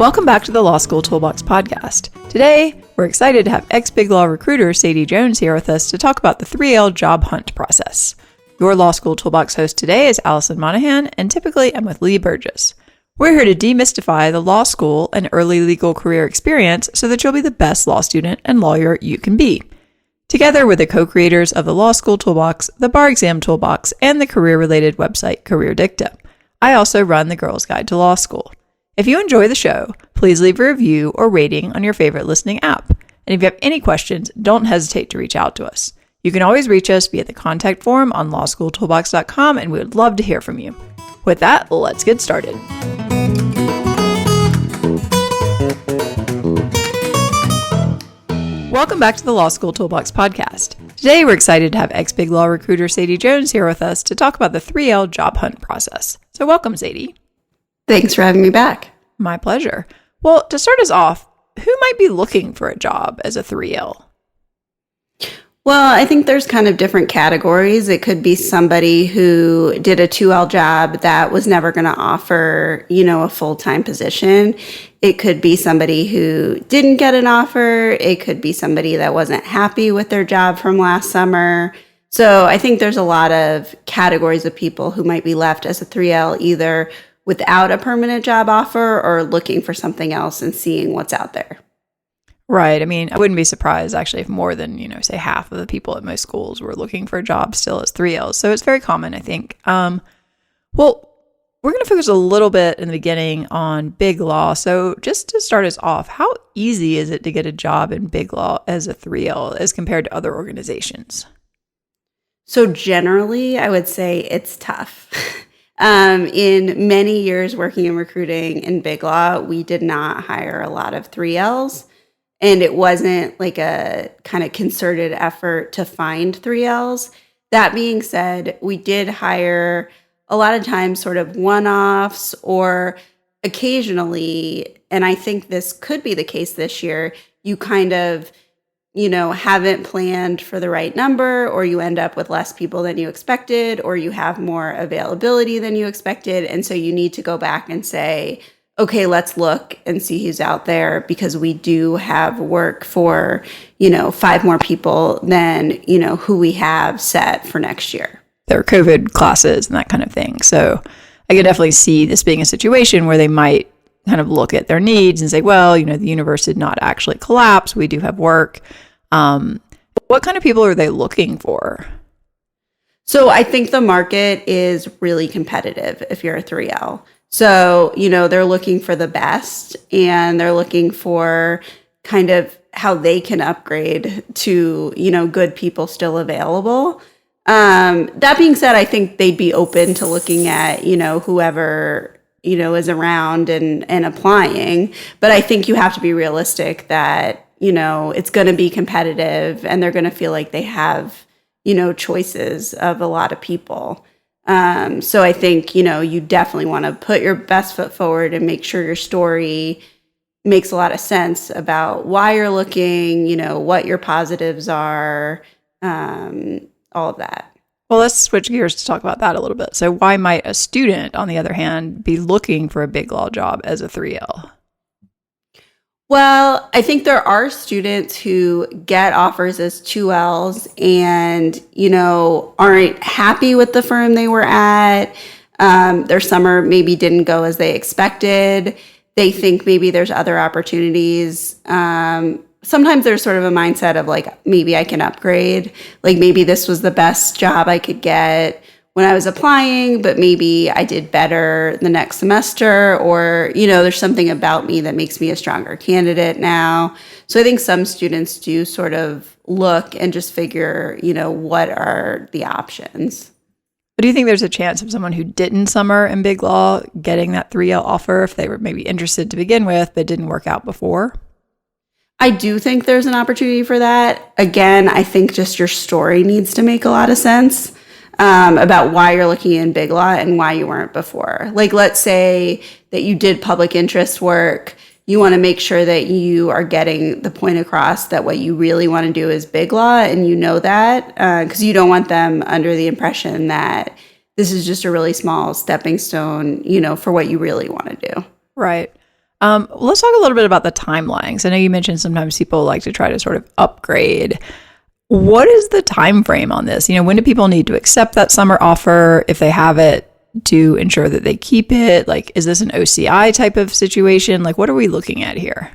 Welcome back to the Law School Toolbox podcast. Today, we're excited to have ex-BigLaw recruiter Sadie Jones here with us to talk about the 3L job hunt process. Your Law School Toolbox host today is Allison Monahan, and typically I'm with Lee Burgess. We're here to demystify the law school and early legal career experience so that you'll be the best law student and lawyer you can be. Together with the co-creators of the Law School Toolbox, the Bar Exam Toolbox, and the career-related website Career Dicta. I also run the Girls Guide to Law School. If you enjoy the show, please leave a review or rating on your favorite listening app. And if you have any questions, don't hesitate to reach out to us. You can always reach us via the contact form on lawschooltoolbox.com, and we would love to hear from you. With that, let's get started. Welcome back to the Law School Toolbox podcast. Today, we're excited to have ex-BigLaw recruiter Sadie Jones here with us to talk about the 3L job hunt process. So welcome, Sadie. Thanks for having me back. My pleasure. Well, to start us off, who might be looking for a job as a 3L? Well, I think there's kind of different categories. It could be somebody who did a 2L job that was never going to offer, a full-time position. It could be somebody who didn't get an offer. It could be somebody that wasn't happy with their job from last summer. So I think there's a lot of categories of people who might be left as a 3L either without a permanent job offer or looking for something else and seeing what's out there. Right. I mean, I wouldn't be surprised actually if more than, say half of the people at most schools were looking for a job still as 3Ls. So it's very common, I think. Well, we're going to focus a little bit in the beginning on BigLaw. So just to start us off, how easy is it to get a job in BigLaw as a 3L as compared to other organizations? So generally, I would say it's tough. In many years working in recruiting in BigLaw, we did not hire a lot of 3Ls. And it wasn't like a kind of concerted effort to find 3Ls. That being said, we did hire a lot of times sort of one-offs or occasionally, and I think this could be the case this year, you kind of, haven't planned for the right number, or you end up with less people than you expected, or you have more availability than you expected. And so you need to go back and say, okay, let's look and see who's out there because we do have work for, 5 more people than, who we have set for next year. There are COVID classes and that kind of thing. So I could definitely see this being a situation where they might kind of look at their needs and say, well, the universe did not actually collapse. We do have work. What kind of people are they looking for? So I think the market is really competitive if you're a 3L. So, they're looking for the best and they're looking for kind of how they can upgrade to, good people still available. That being said, I think they'd be open to looking at, whoever, is around and applying. But I think you have to be realistic that, it's going to be competitive and they're going to feel like they have, choices of a lot of people. So I think, you definitely want to put your best foot forward and make sure your story makes a lot of sense about why you're looking, what your positives are, all of that. Well, let's switch gears to talk about that a little bit. So why might a student, on the other hand, be looking for a BigLaw job as a 3L? Well, I think there are students who get offers as 2Ls and, aren't happy with the firm they were at. Their summer maybe didn't go as they expected. They think maybe there's other opportunities. Sometimes there's sort of a mindset of like, maybe I can upgrade. Like maybe this was the best job I could get when I was applying, but maybe I did better the next semester, or, there's something about me that makes me a stronger candidate now. So I think some students do sort of look and just figure, what are the options. But do you think there's a chance of someone who didn't summer in BigLaw getting that 3L offer if they were maybe interested to begin with, but didn't work out before? I do think there's an opportunity for that. Again, I think just your story needs to make a lot of sense. About why you're looking in BigLaw and why you weren't before. Like, let's say that you did public interest work. You want to make sure that you are getting the point across that what you really want to do is BigLaw, and you know that because you don't want them under the impression that this is just a really small stepping stone, for what you really want to do. Right. Let's talk a little bit about the timelines. I know you mentioned sometimes people like to try to sort of upgrade. What is the time frame on this? When do people need to accept that summer offer if they have it to ensure that they keep it? Like, is this an OCI type of situation? Like, what are we looking at here?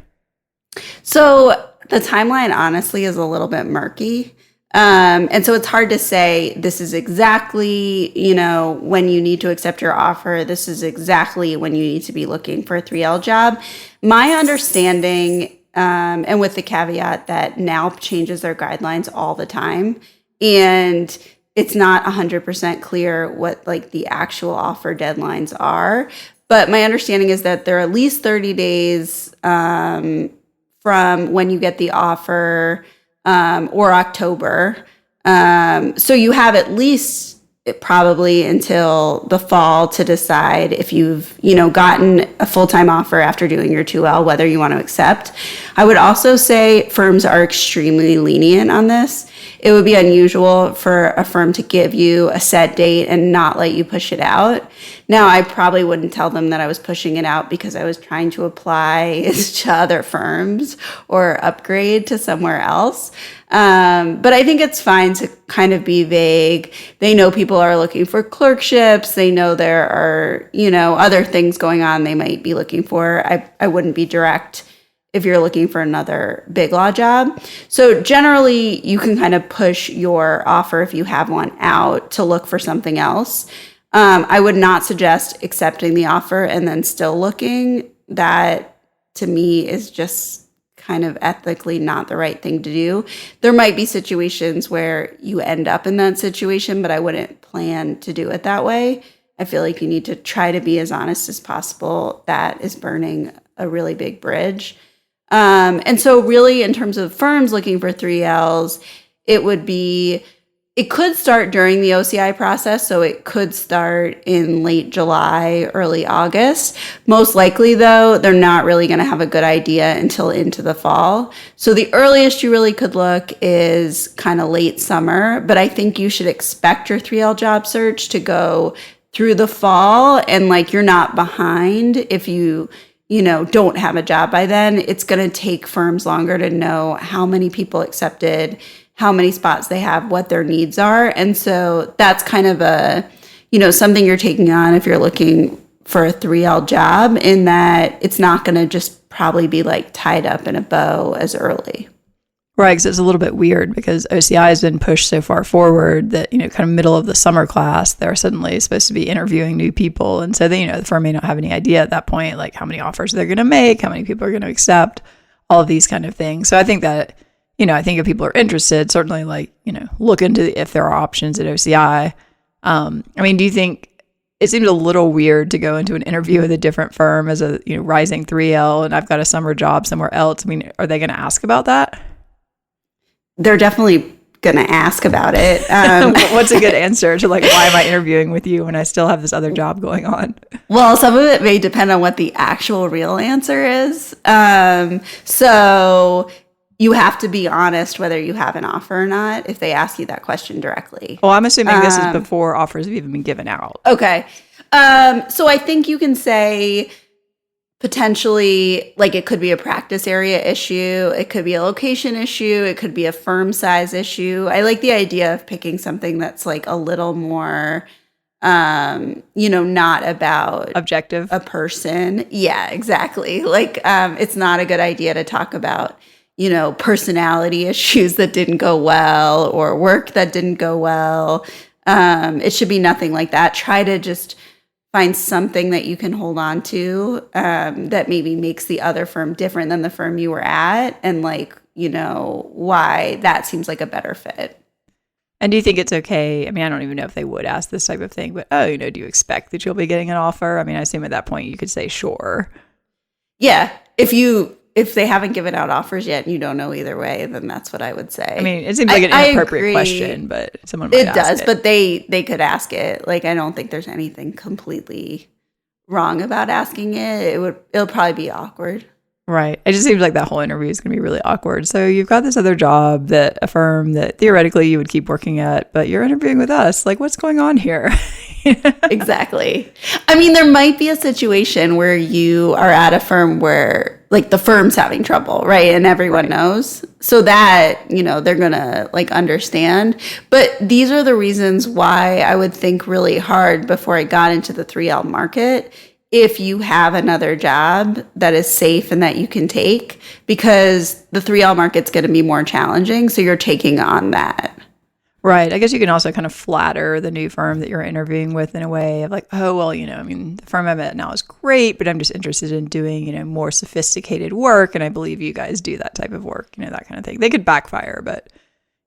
So the timeline honestly is a little bit murky. And so it's hard to say this is exactly, when you need to accept your offer. This is exactly when you need to be looking for a 3L job. My understanding, and with the caveat that now changes their guidelines all the time, and it's not 100% clear what like the actual offer deadlines are. But my understanding is that they're at least 30 days from when you get the offer, or October. So you have at least probably until the fall to decide if you've, gotten a full-time offer after doing your 2L, whether you want to accept. I would also say firms are extremely lenient on this. It would be unusual for a firm to give you a set date and not let you push it out. Now, I probably wouldn't tell them that I was pushing it out because I was trying to apply to other firms or upgrade to somewhere else. But I think it's fine to kind of be vague. They know people are looking for clerkships. They know there are, other things going on they might be looking for. I wouldn't be direct if you're looking for another big law job. So generally, you can kind of push your offer, if you have one, out to look for something else. I would not suggest accepting the offer and then still looking. That, to me, is just kind of ethically not the right thing to do. There might be situations where you end up in that situation, but I wouldn't plan to do it that way. I feel like you need to try to be as honest as possible. That is burning a really big bridge. And so really in terms of firms looking for 3Ls, it could start during the OCI process. So it could start in late July, early August. Most likely though, they're not really going to have a good idea until into the fall. So the earliest you really could look is kind of late summer, but I think you should expect your 3L job search to go through the fall, and like you're not behind if you don't have a job by then. It's going to take firms longer to know how many people accepted, how many spots they have, what their needs are. And so that's kind of something you're taking on if you're looking for a 3L job, in that it's not going to just probably be like tied up in a bow as early. Right, because it's a little bit weird because OCI has been pushed so far forward that, kind of middle of the summer class, they're suddenly supposed to be interviewing new people. And so the firm may not have any idea at that point, like how many offers they're going to make, how many people are going to accept, all of these kind of things. So I think that, I think if people are interested, certainly look into if there are options at OCI. Do you think it seems a little weird to go into an interview with a different firm as a, rising 3L and I've got a summer job somewhere else? Are they going to ask about that? They're definitely going to ask about it. What's a good answer to why am I interviewing with you when I still have this other job going on? Well, some of it may depend on what the actual real answer is. So you have to be honest whether you have an offer or not if they ask you that question directly. Well, I'm assuming this is before offers have even been given out. Okay. So I think you can say potentially, it could be a practice area issue, it could be a location issue, it could be a firm size issue. I like the idea of picking something that's a little more, not about objective, a person. Yeah, exactly. It's not a good idea to talk about, personality issues that didn't go well or work that didn't go well. It should be nothing like that. Try to just find something that you can hold on to that maybe makes the other firm different than the firm you were at, and why that seems like a better fit. And do you think it's okay? I don't even know if they would ask this type of thing, but do you expect that you'll be getting an offer? I assume at that point you could say sure. Yeah, if they haven't given out offers yet and you don't know either way, then that's what I would say. It seems like an inappropriate question, but someone might ask it. It does, but they could ask it. I don't think there's anything completely wrong about asking it. It'll probably be awkward. Right. It just seems like that whole interview is going to be really awkward. So you've got this other job that a firm that theoretically you would keep working at, but you're interviewing with us. Like, what's going on here? Exactly. I mean, there might be a situation where you are at a firm where like the firm's having trouble, right? And everyone knows. So that, they're going to like understand. But these are the reasons why I would think really hard before I got into the 3L market if you have another job that is safe and that you can take, because the 3L market's going to be more challenging. So you're taking on that. Right. I guess you can also kind of flatter the new firm that you're interviewing with in a way of like, oh, well, the firm I'm at now is great, but I'm just interested in doing, more sophisticated work. And I believe you guys do that type of work, that kind of thing. They could backfire, but,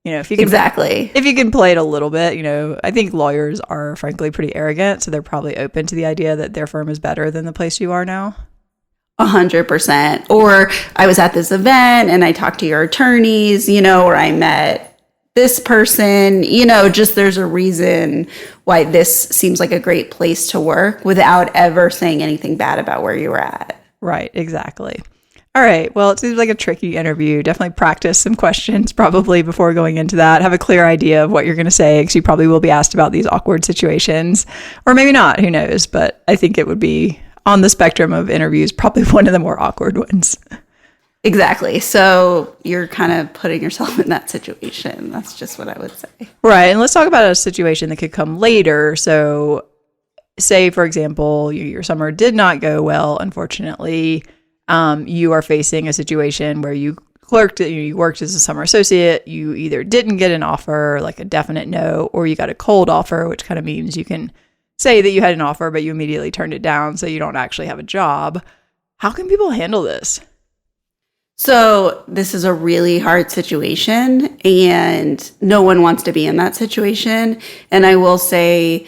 if you can, exactly. If you can play it a little bit, I think lawyers are frankly pretty arrogant. So they're probably open to the idea that their firm is better than the place you are now. 100%. Or I was at this event and I talked to your attorneys, or I met this person, just there's a reason why this seems like a great place to work without ever saying anything bad about where you were at. Right, exactly. All right, well, it seems like a tricky interview. Definitely practice some questions probably before going into that. Have a clear idea of what you're going to say, because you probably will be asked about these awkward situations, or maybe not, who knows? But I think it would be on the spectrum of interviews, probably one of the more awkward ones. Exactly. So you're kind of putting yourself in that situation. That's just what I would say. Right. And let's talk about a situation that could come later. So say, for example, your summer did not go well, unfortunately. You are facing a situation where you worked as a summer associate. You either didn't get an offer, like a definite no, or you got a cold offer, which kind of means you can say that you had an offer, but you immediately turned it down, so you don't actually have a job. How can people handle this? So this is a really hard situation, and no one wants to be in that situation. And I will say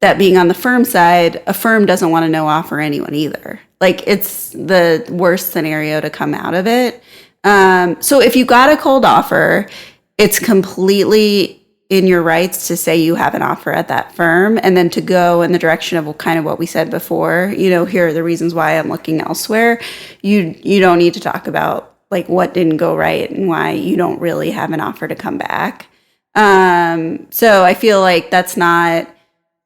that being on the firm side, a firm doesn't want to no offer anyone either. Like, it's the worst scenario to come out of it. So if you got a cold offer, it's completely in your rights to say you have an offer at that firm, and then to go in the direction of kind of what we said before, here are the reasons why I'm looking elsewhere. You don't need to talk about like what didn't go right and why you don't really have an offer to come back. So I feel like that's not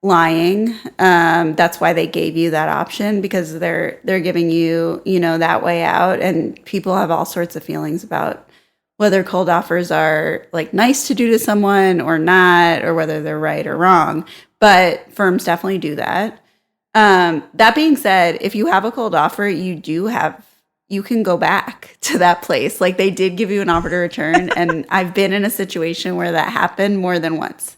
lying. That's why they gave you that option, because they're giving you, that way out. And people have all sorts of feelings about whether cold offers are like nice to do to someone or not, or whether they're right or wrong. But firms definitely do that. That being said, if you have a cold offer, you can go back to that place. Like, they did give you an offer to return. And I've been in a situation where that happened more than once.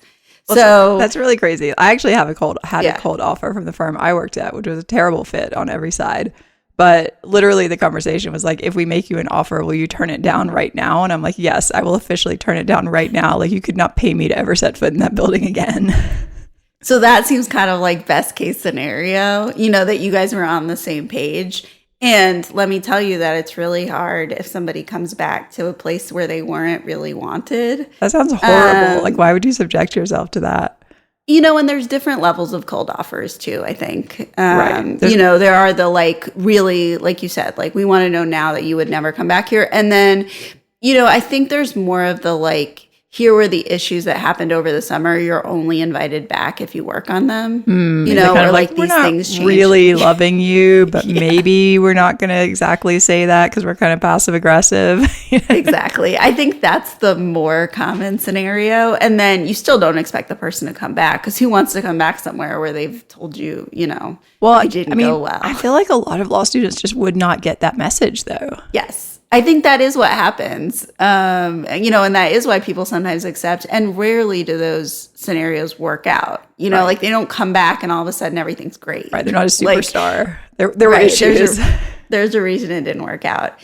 Well, so that's really crazy. I actually had a cold offer from the firm I worked at, which was a terrible fit on every side. But literally the conversation was like, if we make you an offer, will you turn it down right now? And I'm like, yes, I will officially turn it down right now. Like, you could not pay me to ever set foot in that building again. So that seems kind of like best case scenario, that you guys were on the same page. And let me tell you that it's really hard if somebody comes back to a place where they weren't really wanted. That sounds horrible. Like, why would you subject yourself to that? And there's different levels of cold offers too, I think. Right. There are the like, really, like you said, like, we want to know now that you would never come back here. And then, I think there's more of the like, here were the issues that happened over the summer. You're only invited back if you work on them. Or like these things change. Really loving you, but maybe we're not going to exactly say that because we're kind of passive aggressive. Exactly. I think that's the more common scenario. And then you still don't expect the person to come back, because who wants to come back somewhere where they've told you, it didn't go well. I feel like a lot of law students just would not get that message, though. Yes. I think that is what happens, and that is why people sometimes accept, and rarely do those scenarios work out. Like, they don't come back and all of a sudden everything's great. Right, they're not a superstar. There were issues. There's a reason it didn't work out.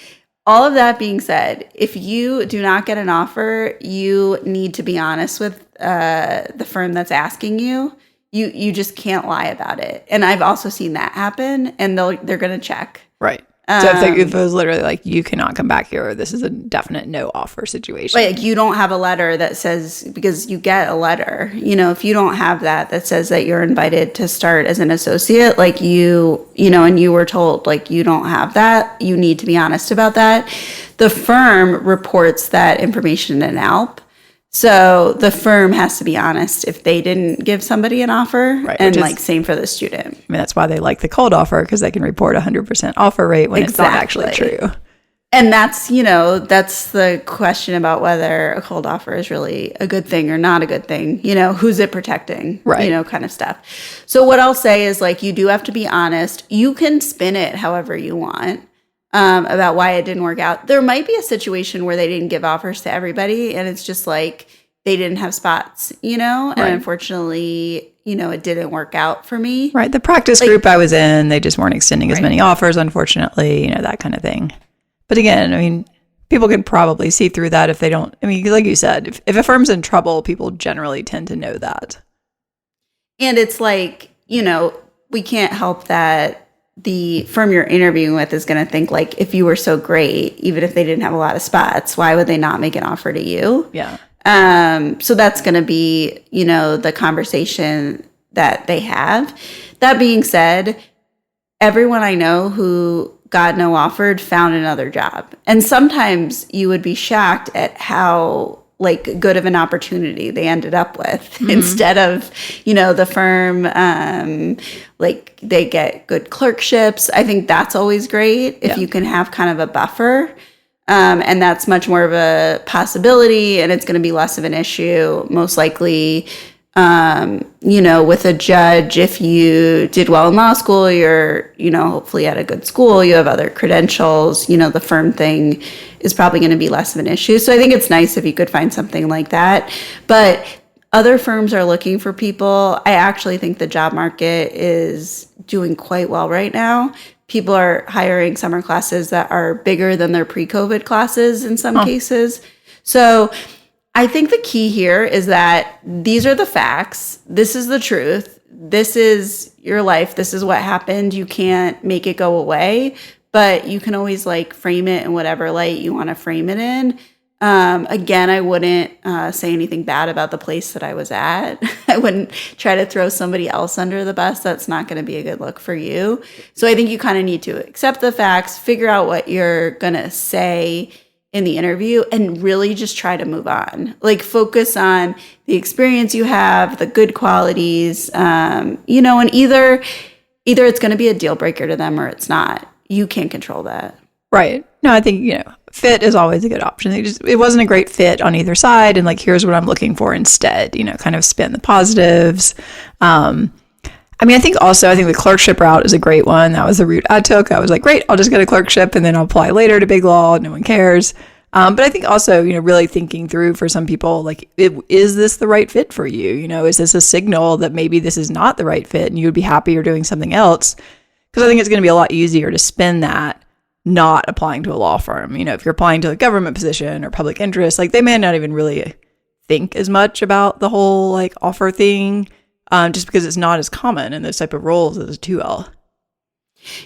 All of that being said, if you do not get an offer, you need to be honest with the firm that's asking you. You just can't lie about it. And I've also seen that happen, and they're going to check. Right. So if it was literally like, you cannot come back here, or this is a definite no offer situation. Like, you don't have a letter that says, because you get a letter, if you don't have that says that you're invited to start as an associate, like and you were told, like, you don't have that, you need to be honest about that. The firm reports that information in ALP. So the firm has to be honest if they didn't give somebody an offer, right, and same for the student. I mean, that's why they like the cold offer, because they can report 100% offer rate when it's not actually true. And that's the question about whether a cold offer is really a good thing or not a good thing. Who's it protecting? Right. Kind of stuff. So what I'll say is, like, you do have to be honest. You can spin it however you want. About why it didn't work out. There might be a situation where they didn't give offers to everybody, and it's just like they didn't have spots, and unfortunately, it didn't work out for me. Right. The practice group I was in, they just weren't extending as many offers, unfortunately, that kind of thing. But again, I mean, people can probably see through that if they don't. I mean, like you said, if a firm's in trouble, people generally tend to know that. And it's like, we can't help that the firm you're interviewing with is going to think, like, if you were so great, even if they didn't have a lot of spots, why would they not make an offer to you? Yeah. So that's going to be, the conversation that they have. That being said, everyone I know who got no offered found another job. And sometimes you would be shocked at how good of an opportunity they ended up with, instead of, the firm, they get good clerkships. I think that's always great if you can have kind of a buffer. And that's much more of a possibility, and it's going to be less of an issue, most likely, with a judge. If you did well in law school, you're, hopefully at a good school, you have other credentials, the firm thing is probably going to be less of an issue. So I think it's nice if you could find something like that. But other firms are looking for people. I actually think the job market is doing quite well right now. People are hiring summer classes that are bigger than their pre-COVID classes in some cases. So I think the key here is that these are the facts. This is the truth. This is your life. This is what happened. You can't make it go away, but you can always frame it in whatever light you want to frame it in. Again, I wouldn't say anything bad about the place that I was at. I wouldn't try to throw somebody else under the bus. That's not going to be a good look for you. So I think you kind of need to accept the facts, figure out what you're going to say in the interview, and really just try to move on. Focus on the experience you have, the good qualities, and either it's going to be a deal breaker to them or it's not. You can't control that. Right. No, I think, fit is always a good option. It wasn't a great fit on either side. And here's what I'm looking for instead, kind of spin the positives. I think the clerkship route is a great one. That was the route I took. I was like, great, I'll just get a clerkship and then I'll apply later to Big Law. No one cares. But I think also, really thinking through for some people, is this the right fit for you? Is this a signal that maybe this is not the right fit and you would be happier doing something else? Because I think it's going to be a lot easier to spin that not applying to a law firm. If you're applying to a government position or public interest, they may not even really think as much about the whole offer thing, just because it's not as common in those type of roles as a 2L.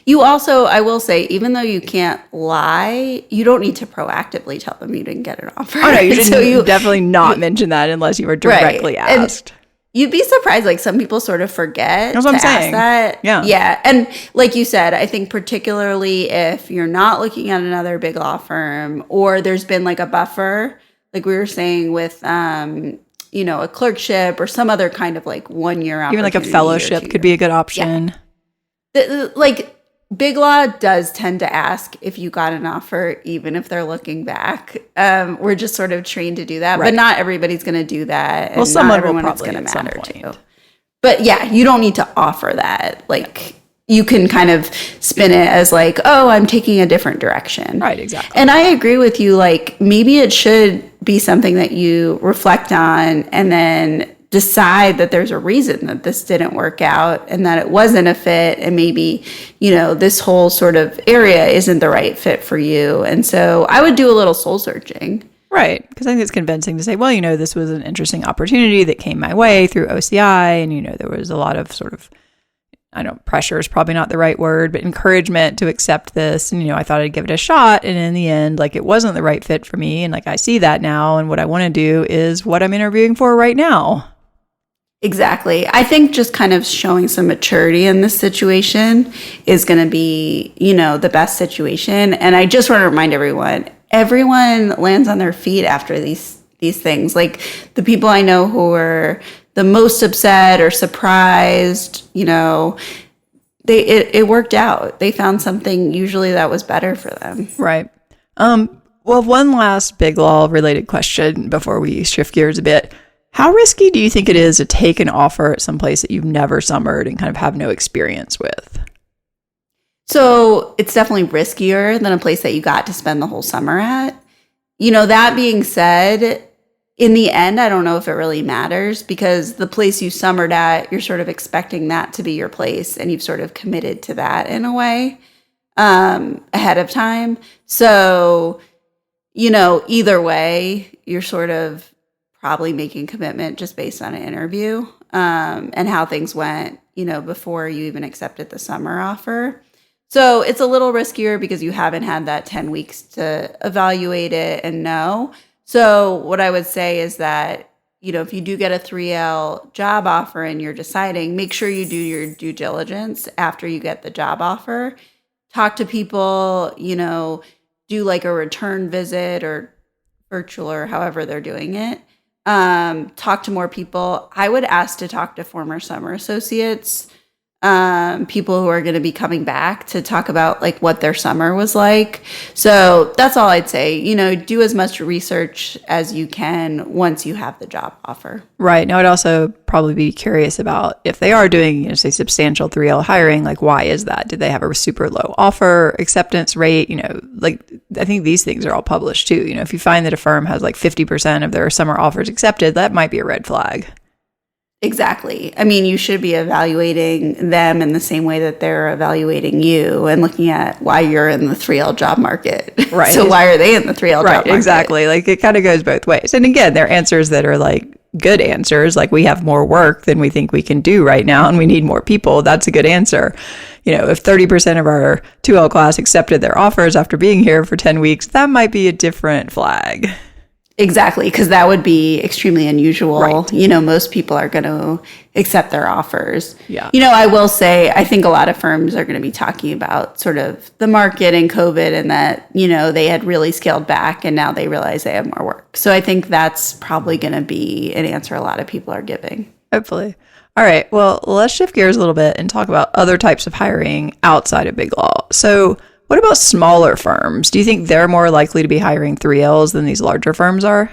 You also, I will say, even though you can't lie, you don't need to proactively tell them you didn't get an offer. Oh no, you should definitely not mention that unless you were directly asked. And you'd be surprised, some people sort of forget That's what I'm saying. Ask that. Yeah. Yeah. And like you said, I think particularly if you're not looking at another big law firm, or there's been a buffer, like we were saying with a clerkship or some other kind of 1 year opportunity. Even a fellowship could be a good option. Yeah. Big Law does tend to ask if you got an offer, even if they're looking back. We're just sort of trained to do that, but not everybody's going to do that. And well, someone not everyone will it's going to matter to. Point. But yeah, you don't need to offer that. You can kind of spin it as oh, I'm taking a different direction. Right, exactly. And I agree with you. Maybe it should be something that you reflect on and then decide that there's a reason that this didn't work out and that it wasn't a fit, and maybe this whole sort of area isn't the right fit for you. And so I would do a little soul searching. Right, because I think it's convincing to say, well, this was an interesting opportunity that came my way through OCI, and there was a lot of sort of I don't, pressure is probably not the right word, but encouragement to accept this. And, I thought I'd give it a shot. And in the end, like, it wasn't the right fit for me. And like, I see that now. And what I want to do is what I'm interviewing for right now. Exactly. I think just kind of showing some maturity in this situation is going to be, the best situation. And I just want to remind everyone lands on their feet after these things. Like, the people I know who are the most upset or surprised, it worked out. They found something usually that was better for them. Right. Well, one last Big Law related question before we shift gears a bit. How risky do you think it is to take an offer at some place that you've never summered and kind of have no experience with? So it's definitely riskier than a place that you got to spend the whole summer at. That being said, in the end, I don't know if it really matters, because the place you summered at, you're sort of expecting that to be your place, and you've sort of committed to that in a way ahead of time. So, either way, you're sort of probably making commitment just based on an interview and how things went, before you even accepted the summer offer. So it's a little riskier because you haven't had that 10 weeks to evaluate it and know. So what I would say is that, if you do get a 3L job offer and you're deciding, make sure you do your due diligence after you get the job offer. Talk to people, do like a return visit or virtual or however they're doing it. Talk to more people. I would ask to talk to former summer associates, people who are going to be coming back to talk about like what their summer was like. So that's all I'd say. Do as much research as you can once you have the job offer. Right. Now, I'd also probably be curious about if they are doing, say, substantial 3L hiring, like, why is that? Did they have a super low offer acceptance rate? I think these things are all published too. If you find that a firm has like 50% of their summer offers accepted, that might be a red flag. Exactly. I mean, you should be evaluating them in the same way that they're evaluating you and looking at why you're in the 3L job market. Right. So why are they in the 3L job market? Exactly. Like, it kind of goes both ways. And again, they're answers that are like good answers. Like, we have more work than we think we can do right now, and we need more people. That's a good answer. If 30% of our 2L class accepted their offers after being here for 10 weeks, that might be a different flag. Exactly, because that would be extremely unusual. Right. Most people are going to accept their offers. Yeah. I will say, I think a lot of firms are going to be talking about sort of the market and COVID, and that, they had really scaled back and now they realize they have more work. So I think that's probably going to be an answer a lot of people are giving. Hopefully. All right. Well, let's shift gears a little bit and talk about other types of hiring outside of Big Law. So what about smaller firms? Do you think they're more likely to be hiring 3Ls than these larger firms are?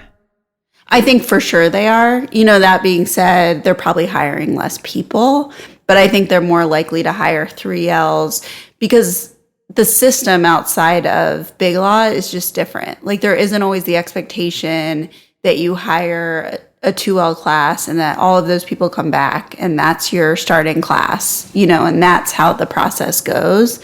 I think for sure they are. That being said, they're probably hiring less people, but I think they're more likely to hire 3Ls because the system outside of Big Law is just different. Like, there isn't always the expectation that you hire a 2L class and that all of those people come back and that's your starting class, and that's how the process goes.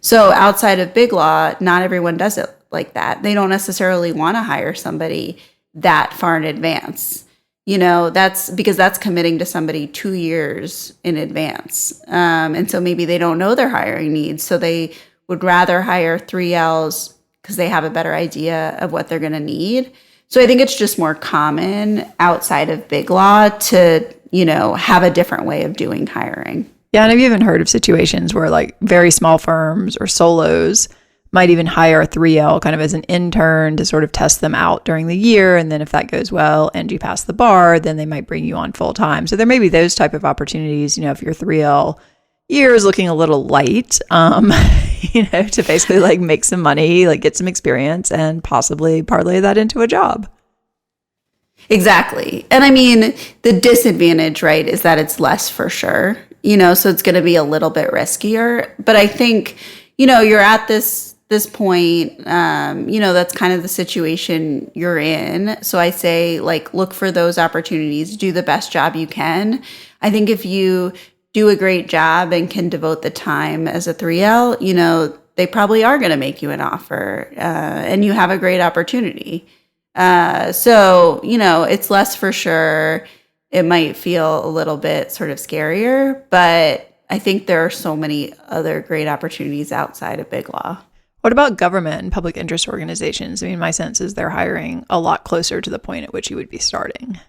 So outside of Big Law, not everyone does it like that. They don't necessarily want to hire somebody that far in advance. That's because that's committing to somebody 2 years in advance. And so maybe they don't know their hiring needs. So they would rather hire 3Ls because they have a better idea of what they're going to need. So I think it's just more common outside of Big Law to, have a different way of doing hiring. Yeah, and I've even heard of situations where like very small firms or solos might even hire a 3L kind of as an intern to sort of test them out during the year. And then if that goes well and you pass the bar, then they might bring you on full time. So there may be those type of opportunities, if your 3L year is looking a little light, to basically like make some money, like get some experience and possibly parlay that into a job. Exactly. And I mean, the disadvantage, right, is that it's less for sure. So it's going to be a little bit riskier. But I think, you're at this point, that's kind of the situation you're in. So I say, like, look for those opportunities, do the best job you can. I think if you do a great job and can devote the time as a 3L, they probably are going to make you an offer and you have a great opportunity. So, it's less for sure. It might feel a little bit sort of scarier, but I think there are so many other great opportunities outside of Big Law. What about government and public interest organizations? I mean, my sense is they're hiring a lot closer to the point at which you would be starting.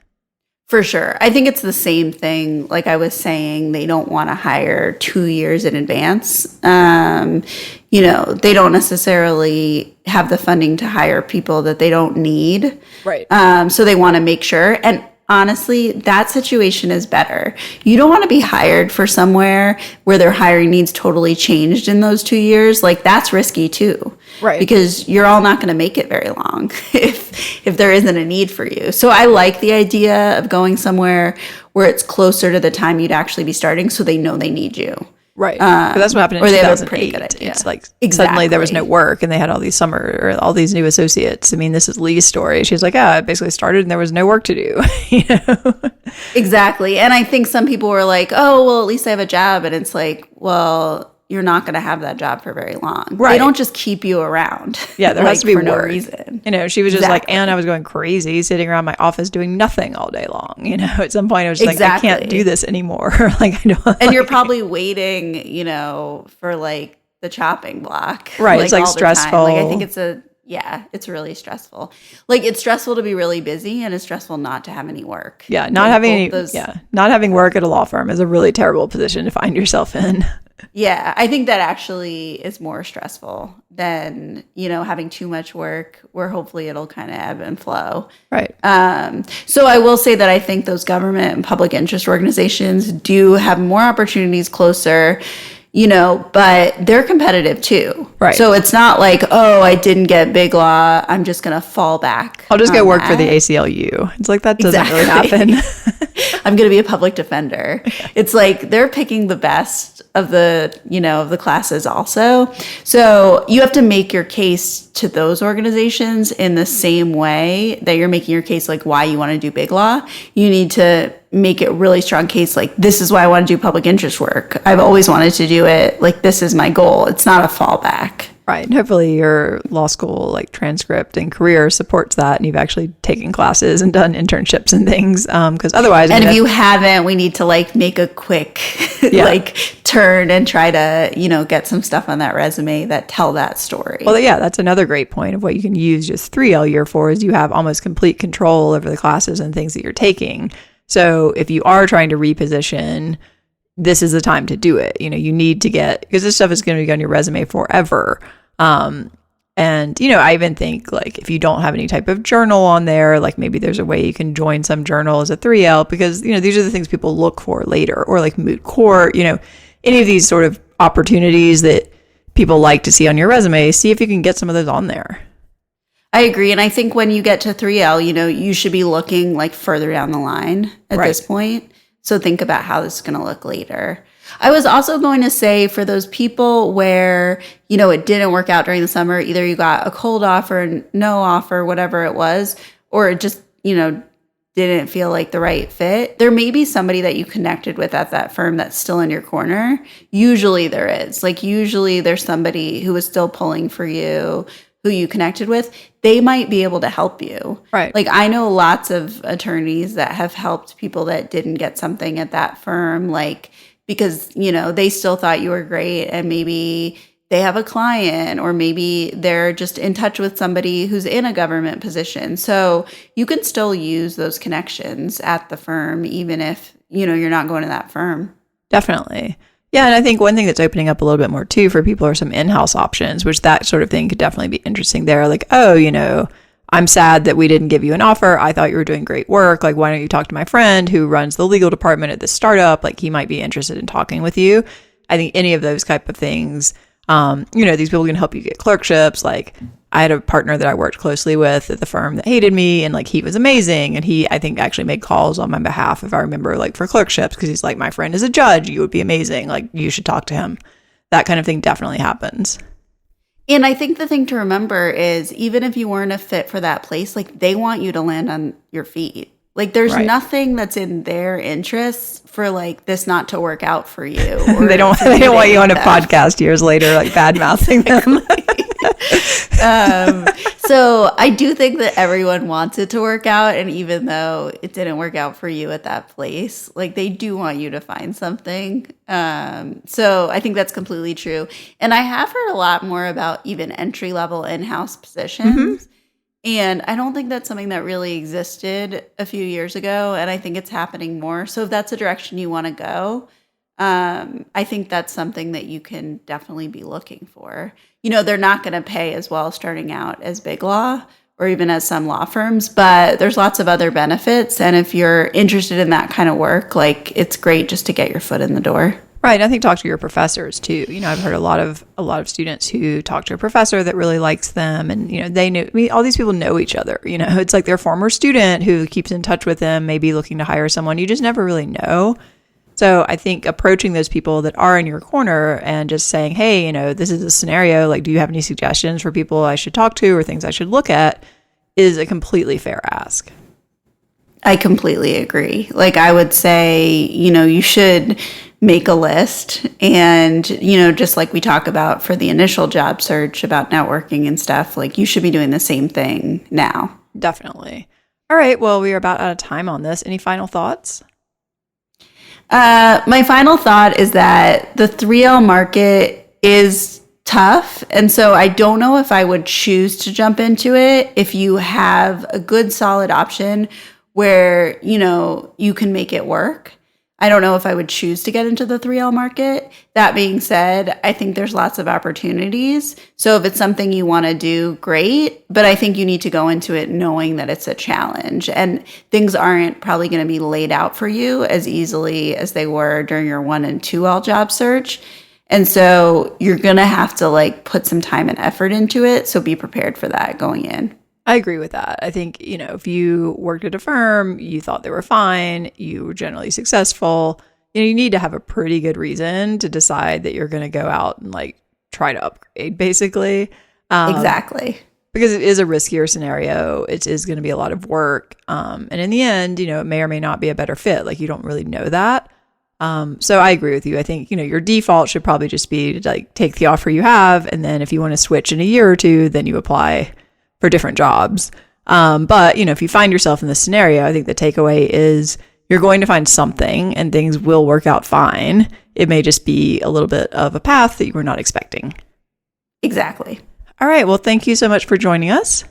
For sure. I think it's the same thing. Like I was saying, they don't want to hire 2 years in advance. They don't necessarily have the funding to hire people that they don't need. Right. So they want to make sure. And honestly, that situation is better. You don't want to be hired for somewhere where their hiring needs totally changed in those 2 years. Like that's risky too. Right. Because you're all not going to make it very long if there isn't a need for you. So I like the idea of going somewhere where it's closer to the time you'd actually be starting so they know they need you. Right. But that's what happened in 2008. They have a pretty good idea. It's like suddenly there was no work and they had all these all these new associates. I mean, this is Lee's story. She's like, I basically started and there was no work to do. Exactly. And I think some people were like, oh, well, at least I have a job. And it's like, well, you're not going to have that job for very long. Right. They don't just keep you around. Yeah, there has to be for work. No reason. She was just like, and I was going crazy sitting around my office doing nothing all day long. At some point I was just like, I can't do this anymore. And you're probably waiting, for like the chopping block. Right. It's like stressful. Like I think it's really stressful. Like it's stressful to be really busy and it's stressful not to have any work. Yeah. Not having work at a law firm is a really terrible position to find yourself in. Yeah, I think that actually is more stressful than, having too much work where hopefully it'll kind of ebb and flow. Right. So I will say that I think those government and public interest organizations do have more opportunities closer, but they're competitive too. Right. So it's not like, oh, I didn't get Big Law, I'm just going to fall back. I'll just go work for the ACLU. It's like that doesn't really happen. I'm going to be a public defender. It's like they're picking the best of the classes also. So you have to make your case to those organizations in the same way that you're making your case like why you want to do Big Law. You need to make it really strong case like this is why I want to do public interest work. I've always wanted to do it. Like this is my goal. It's not a fallback. Right. And hopefully your law school transcript and career supports that and you've actually taken classes and done internships and things. Because otherwise... And if you haven't, we need to make a quick turn and try to, get some stuff on that resume that tell that story. Well, yeah, that's another great point of what you can use just 3L year for is you have almost complete control over the classes and things that you're taking. So if you are trying to reposition, this is the time to do it. You need to because this stuff is going to be on your resume forever. And, I even think if you don't have any type of journal on there, maybe there's a way you can join some journal as a 3L because, these are the things people look for later or moot court, any of these sort of opportunities that people like to see on your resume, see if you can get some of those on there. I agree. And I think when you get to 3L, you should be looking further down the line at this point. So think about how this is going to look later. I was also going to say for those people where, it didn't work out during the summer, either you got a cold offer, no offer, whatever it was, or it just, didn't feel like the right fit. There may be somebody that you connected with at that firm that's still in your corner. Usually there is. Usually there's somebody who is still pulling for you, who you connected with. They might be able to help you. Right. I know lots of attorneys that have helped people that didn't get something at that firm, because, they still thought you were great and maybe they have a client or maybe they're just in touch with somebody who's in a government position. So you can still use those connections at the firm, even if, you're not going to that firm. Definitely. Yeah, and I think one thing that's opening up a little bit more too for people are some in-house options, which that sort of thing could definitely be interesting there. I'm sad that we didn't give you an offer. I thought you were doing great work. Why don't you talk to my friend who runs the legal department at this startup? He might be interested in talking with you. I think any of those type of things, these people can help you get clerkships. I had a partner that I worked closely with at the firm that hated me and he was amazing. And he, I think, actually made calls on my behalf, if I remember, for clerkships because he's my friend is a judge. You would be amazing. You should talk to him. That kind of thing definitely happens. And I think the thing to remember is even if you weren't a fit for that place, they want you to land on your feet. There's nothing that's in their interests for this not to work out for you. They don't want you on a podcast years later, bad mouthing them. So I do think that everyone wants it to work out. And even though it didn't work out for you at that place, like they do want you to find something. So I think that's completely true. And I have heard a lot more about even entry level in-house positions. And I don't think that's something that really existed a few years ago. And I think it's happening more. So if that's a direction you want to go, I think that's something that you can definitely be looking for. You know, they're not going to pay as well starting out as Big Law or even as some law firms, but there's lots of other benefits. And if you're interested in that kind of work, like it's great just to get your foot in the door. Right. I think talk to your professors too. You know, I've heard a lot of students who talk to a professor that really likes them, and you know, they know. I mean, all these people know each other. You know, it's like their former student who keeps in touch with them, maybe looking to hire someone. You just never really know. So I think approaching those people that are in your corner and just saying, hey, you know, this is a scenario. Like, do you have any suggestions for people I should talk to or things I should look at? Is a completely fair ask. I completely agree. Like, I would say, you know, you should make a list and, you know, just like we talk about for the initial job search about networking and stuff, like you should be doing the same thing now. Definitely. All right. Well, we are about out of time on this. Any final thoughts? My final thought is that the 3L market is tough. And so I don't know if I would choose to jump into it if you have a good solid option where, you know, you can make it work. I don't know if I would choose to get into the 3L market. That being said, I think there's lots of opportunities. So if it's something you want to do, great. But I think you need to go into it knowing that it's a challenge and things aren't probably going to be laid out for you as easily as they were during your 1 and 2L job search. And so you're going to have to like put some time and effort into it. So be prepared for that going in. I agree with that. I think, you know, if you worked at a firm, you thought they were fine, you were generally successful, you know, you need to have a pretty good reason to decide that you're going to go out and like try to upgrade, basically. Exactly. Because it is a riskier scenario. It is going to be a lot of work. And in the end, you know, it may or may not be a better fit. Like you don't really know that. So I agree with you. I think, you know, your default should probably just be to like take the offer you have. And then if you want to switch in a year or two, then you apply for different jobs. But, you know, if you find yourself in this scenario, I think the takeaway is you're going to find something and things will work out fine. It may just be a little bit of a path that you were not expecting. Exactly. All right. Well, thank you so much for joining us.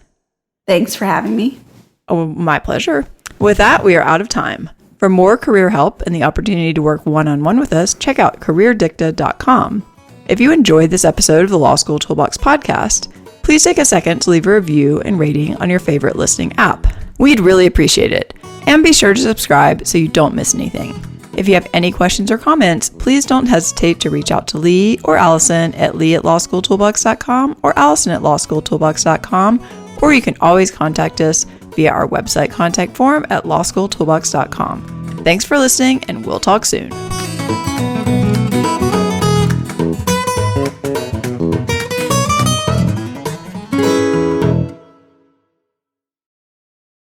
Thanks for having me. Oh, my pleasure. With that, we are out of time. For more career help and the opportunity to work one-on-one with us, check out careerdicta.com. If you enjoyed this episode of the Law School Toolbox podcast, please take a second to leave a review and rating on your favorite listening app. We'd really appreciate it. And be sure to subscribe so you don't miss anything. If you have any questions or comments, please don't hesitate to reach out to Lee or Alison at lee@lawschooltoolbox.com or allison@lawschooltoolbox.com, or you can always contact us via our website contact form at lawschooltoolbox.com. Thanks for listening, and we'll talk soon.